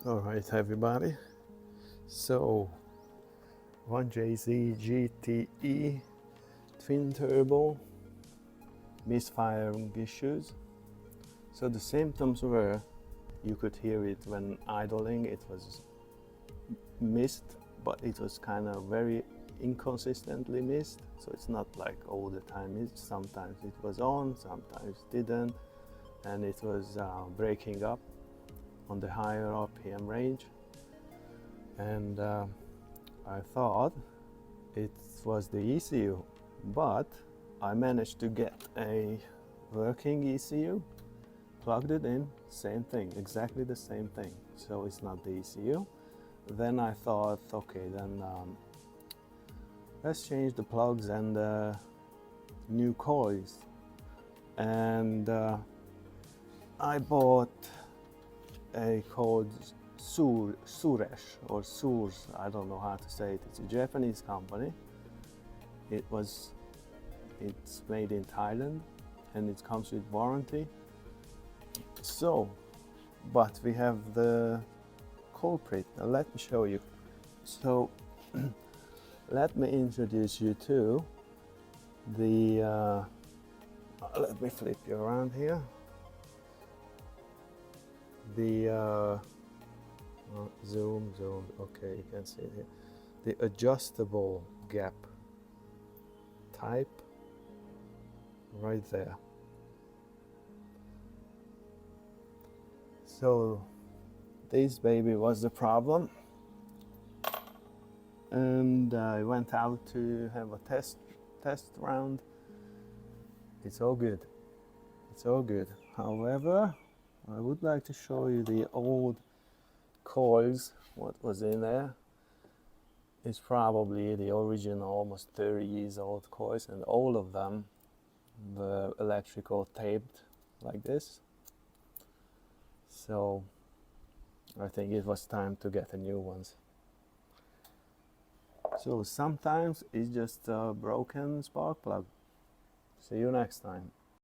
Alright everybody, so 1JZ-GTE twin turbo misfiring issues. So the symptoms were, you could hear it when idling, it was missed, but it was kind of very inconsistently missed, so it's not like all the time. Sometimes it was on, sometimes didn't, and it was breaking up on the higher RPM range, and I thought it was the ECU, but I managed to get a working ECU, plugged it in, same thing, exactly the same thing, so it's not the ECU. Then I thought, okay, then let's change the plugs and new coils, and I bought a called Suresh or Surs, I don't know how to say it. It's a Japanese company. It's made in Thailand and it comes with warranty. So, but we have the culprit. Now let me show you. So let me introduce you to the let me flip you around here. The zoom, okay, you can see it here. The adjustable gap type right there. So this baby was the problem, and I went out to have a test round. It's all good, it's all good. However, I would like to show you the old coils, what was in there. It's probably the original, almost 30 years old coils, and all of them were electrical taped like this. So I think it was time to get a new ones. So sometimes it's just a broken spark plug. See you next time.